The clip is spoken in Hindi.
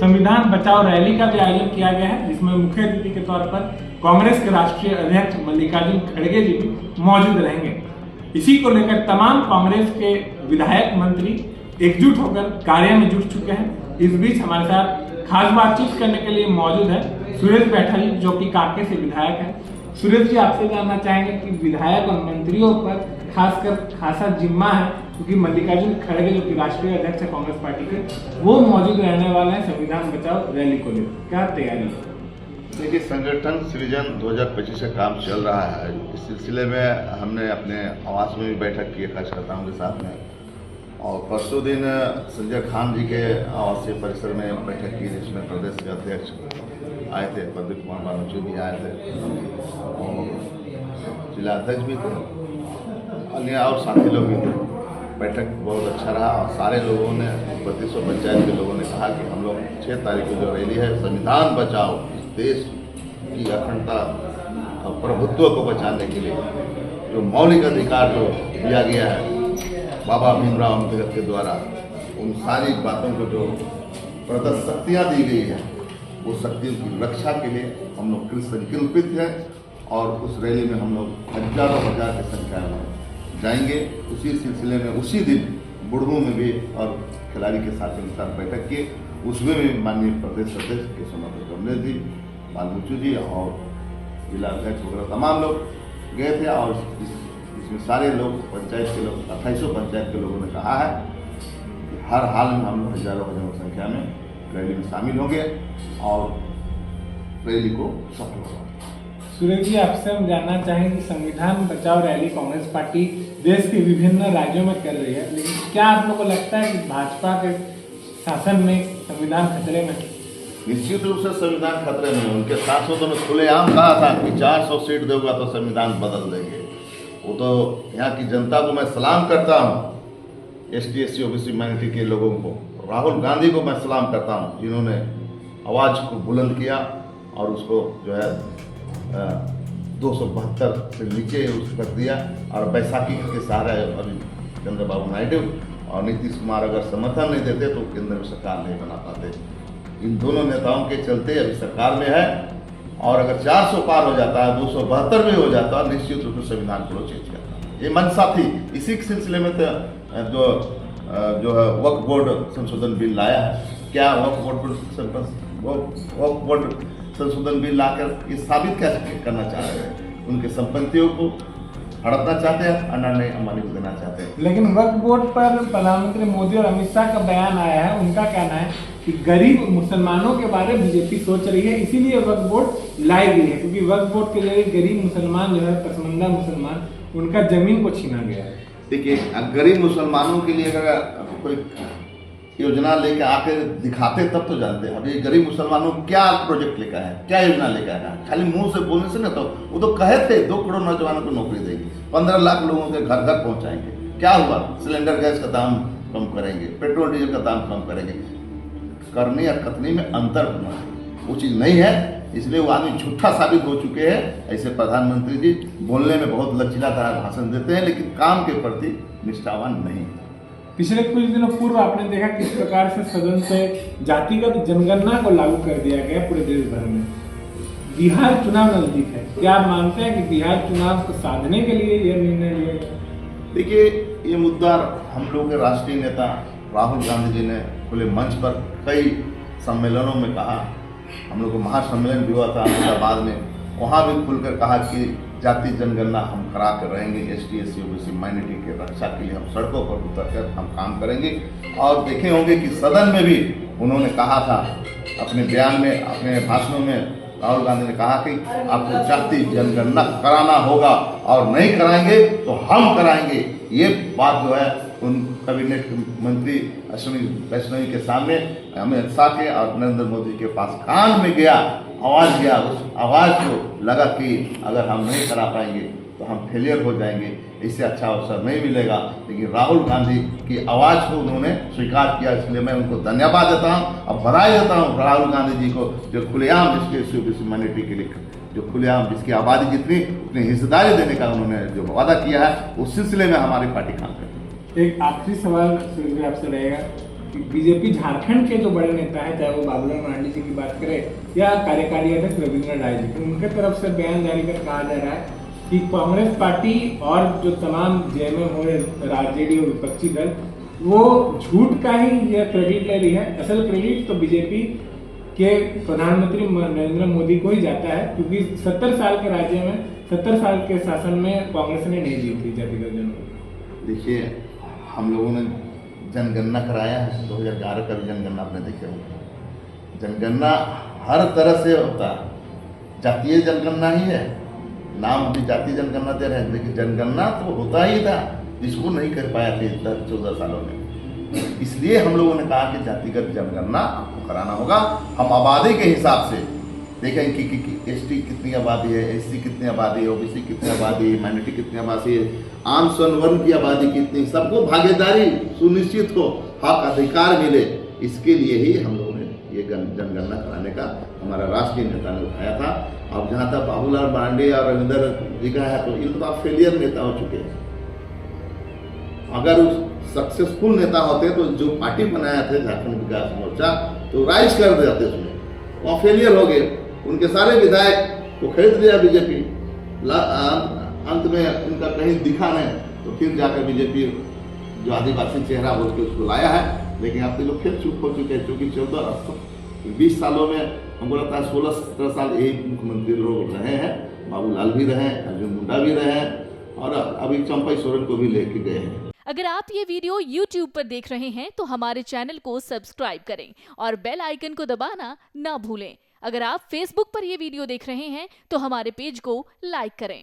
संविधान बचाओ रैली का भी आयोजन किया गया है, जिसमें मुख्य अतिथि के तौर पर कांग्रेस के राष्ट्रीय अध्यक्ष मल्लिकार्जुन खड़गे जी भी मौजूद रहेंगे। इसी को लेकर तमाम कांग्रेस के विधायक मंत्री एकजुट होकर कार्य में जुट चुके हैं। इस बीच हमारे साथ खास बातचीत करने के लिए मौजूद है सुरेश बैठा जी, जो कि कांके से विधायक है। सुरेश जी, आपसे जानना चाहेंगे कि विधायक और मंत्रियों पर खासकर खासा जिम्मा है, क्योंकि मल्लिकार्जुन खड़गे जो कि राष्ट्रीय अध्यक्ष है कांग्रेस पार्टी के, वो मौजूद रहने वाले हैं संविधान बचाओ रैली को लेकर। क्या तैयारी है? देखिए, संगठन सृजन 2025 का काम चल रहा है। इस सिलसिले में हमने अपने आवास में भी बैठक की है कार्यकर्ताओं के साथ में, और परसों दिन संजय खान जी के आवासीय परिसर में बैठक की, जिसमें प्रदेश के अध्यक्ष आए थे, प्रदीप कुमार बानर्जी भी आए थे, और जिला अध्यक्ष भी थे, अन्य और साथी लोग भी थे। बैठक बहुत अच्छा रहा और सारे लोगों ने, 3200 पंचायत के लोगों ने कहा कि हम लोग 6 तारीख को जो रैली है, संविधान बचाओ, देश की अखंडता और प्रभुत्व को बचाने के लिए जो मौलिक अधिकार जो दिया गया है बाबा भीमराव अम्बेडकर के द्वारा, उन सारी बातों को जो प्रदत्त शक्तियाँ दी गई है, वो शक्तियों की रक्षा के लिए हम लोग कृत संकल्पित हैं। और उस रैली में हम लोग हजारों हजार की संख्या में जाएंगे। उसी सिलसिले में उसी दिन बुढ़ू में भी और खिलाड़ी के साथियों के साथ बैठक की, उसमें भी माननीय प्रदेश अध्यक्ष केशवनाथ कमलेश जी, बालमुचू जी और जिला अध्यक्ष वगैरह तमाम लोग गए थे। और इसमें सारे लोग, पंचायत के लोग, 2800 पंचायत के लोगों ने कहा है कि हर हाल में हम लोग हजारों संख्या में रैली में शामिल होंगे और रैली को सफल होगा। सुरेश जी, आपसे हम जानना चाहेंगे कि संविधान बचाओ रैली कांग्रेस पार्टी देश के विभिन्न राज्यों में कर रही है, लेकिन क्या आप लोग को लगता है कि भाजपा के शासन में संविधान खतरे में? निश्चित रूप से संविधान खतरे में। उनके सांसदों ने खुलेआम कहा था कि 400 सीट दोगा तो संविधान बदल देंगे। वो तो यहाँ की जनता को मैं सलाम करता हूँ, ST SC OBC माइनॉरिटी के लोगों को, राहुल गांधी को मैं सलाम करता हूँ, जिन्होंने आवाज़ को बुलंद किया और उसको जो है 272 से नीचे उसको कर दिया। और बैसाखी के सहारे अभी चंद्रबाबू नायडू और नीतीश कुमार अगर समर्थन नहीं देते तो केंद्र में सरकार नहीं बना पाते। इन दोनों नेताओं के चलते अभी सरकार में है, और अगर 400 पार हो जाता है, 272 भी हो जाता है, निश्चित रूप से संविधान को चेंज करता है। ये मंशा थी। इसी के सिलसिले में तो जो है वक्फ बोर्ड संशोधन बिल लाया है। क्या वक्फ बोर्ड संशोधन बिल लाकर ये साबित क्या करना चाह रहे हैं? उनके संपत्तियों को हड़पना चाहते हैं, अडानी अंबानी को देना चाहते हैं। लेकिन वक्फ बोर्ड पर प्रधानमंत्री मोदी और अमित शाह का बयान आया है, उनका कहना है कि गरीब मुसलमानों के बारे में बीजेपी सोच रही है, इसीलिए वक्फ बोर्ड लाई गई है, क्योंकि वक्फ बोर्ड के जरिए गरीब मुसलमान जो है, पसमंदा मुसलमान, उनका जमीन को छीना गया है। देखिए, गरीब मुसलमानों के लिए अगर कोई योजना लेकर आके दिखाते तब तो जानते हैं। अभी गरीब मुसलमानों को क्या प्रोजेक्ट लेकर है, क्या योजना लेकर आया? खाली मुंह से बोलने से ना, तो वो तो कहे थे 2 करोड़ नौजवानों को नौकरी देंगे, 15 लाख लोगों के घर घर पहुंचाएंगे। क्या हुआ? सिलेंडर गैस का दाम कम करेंगे, पेट्रोल डीजल का दाम कम करेंगे। करने और कथनी में अंतर होना है, वो चीज़ नहीं है, इसलिए वो आदमी झूठा साबित हो चुके हैं। ऐसे प्रधानमंत्री जी बोलने में बहुत लचीला तरह भाषण देते हैं, लेकिन काम के प्रति निष्ठावान नहीं है। पिछले कुछ दिनों पूर्व आपने देखा किस प्रकार से सदन से जातिगत जनगणना को लागू कर दिया गया पूरे देश भर में। बिहार चुनाव नजदीक है, क्या आप मानते हैं कि बिहार चुनाव को साधने के लिए यह निर्णय लिया गया? देखिए, ये मुद्दा हम लोग के राष्ट्रीय नेता राहुल गांधी जी ने खुले मंच पर कई सम्मेलनों में कहा। हम लोग को महासम्मेलन भी हुआ था अहमदाबाद में, वहाँ भी खुलकर कहा कि जाति जनगणना हम करा कर रहेंगे। ST SC OBC माइनॉरिटी के रक्षा के लिए हम सड़कों पर उतरकर हम काम करेंगे। और देखे होंगे कि सदन में भी उन्होंने कहा था, अपने बयान में, अपने भाषणों में राहुल गांधी ने कहा कि आपको जाति जनगणना कराना होगा, और नहीं कराएंगे तो हम कराएंगे। ये बात जो है उन कैबिनेट मंत्री अश्विनी वैष्णवी के सामने, अमित शाह के और नरेंद्र मोदी के पास कान में गया, आवाज़ गया। उस आवाज़ को लगा कि अगर हम नहीं करा पाएंगे तो हम फेलियर हो जाएंगे, इससे अच्छा अवसर नहीं मिलेगा। लेकिन राहुल गांधी की आवाज़ को उन्होंने स्वीकार किया, इसलिए मैं उनको धन्यवाद देता हूँ और बधाई देता हूँ राहुल गांधी जी को, जो खुलेआम जिसके SC OBC माइनॉरिटी के लिए, जो खुलेआम जिसकी आबादी जितनी उतनी हिस्सेदारी देने का उन्होंने जो वादा किया है, उस सिलसिले में हमारी पार्टी काम करती है। एक आखिरी सवाल आपसे रहेगा बीजेपी झारखंड के जो बड़े नेता हैं, चाहे वो बाबूलाल मरांडी जी की बात करें या कार्यकारी अध्यक्ष रविंद्र राय जी, उनके तरफ से बयान जारी कर कहा जा रहा है कि कांग्रेस पार्टी और जो तमाम जेएमएम हो, आरजेडी और विपक्षी दल, वो झूठ का ही यह क्रेडिट ले रही है। असल क्रेडिट तो बीजेपी के प्रधानमंत्री नरेंद्र मोदी को ही जाता है, क्योंकि 70 साल के राज्य में, 70 साल के शासन में कांग्रेस ने नहीं जीती जातिगत जनगणना। देखिए, हम लोगों ने जनगणना कराया है, 2011 का भी जनगणना आपने देखा होगा। जनगणना हर तरह से होता है, जातीय जनगणना ही है, नाम भी जातीय जनगणना दे रहे हैं, लेकिन जनगणना तो होता ही था, जिसको नहीं कर पाया थे 14 सालों में। इसलिए हम लोगों ने कहा कि जातिगत जनगणना आपको कराना होगा। हम आबादी के हिसाब से देखें कि एसटी कितनी आबादी है, एससी कितनी आबादी है, ओबीसी कितनी आबादी है, माइनॉरिटी कितनी आबादी है, आम स्वर्ण की आबादी कितनी, सबको भागीदारी सुनिश्चित हो, हक अधिकार मिले, इसके लिए ही हम लोगों ने ये जनगणना कराने का हमारा राष्ट्रीय नेता ने उठाया था। अब जहाँ तक बाबूलाल मरांडी और रविंद्र जी का है, तो इन तो आप फेलियर नेता हो चुके हैं। अगर उस सक्सेसफुल नेता होते तो जो पार्टी बनाया थे झारखंड विकास मोर्चा, तो राइज कर देते उसमें, वहाँ फेलियर हो गए, उनके सारे विधायक को खरीद लिया बीजेपी। अंत में इनका कहीं दिखा नहीं, तो फिर जाकर बीजेपी जो आदिवासी चेहरा बोल के उसको लाया है। लेकिन अब तो लोग फिर चुप हो चुके हैं, क्योंकि 20 सालों में हमको लगता है 16-17 साल यही मुख्यमंत्री लोग रहे हैं। बाबूलाल भी रहे, अर्जुन मुंडा भी रहे, और अभी चंपई सोरेन को भी लेके गए हैं। अगर आप ये वीडियो YouTube पर देख रहे हैं तो हमारे चैनल को सब्सक्राइब करें और बेल आइकन को दबाना ना भूलें। अगर आप Facebook पर ये वीडियो देख रहे हैं तो हमारे पेज को लाइक करें।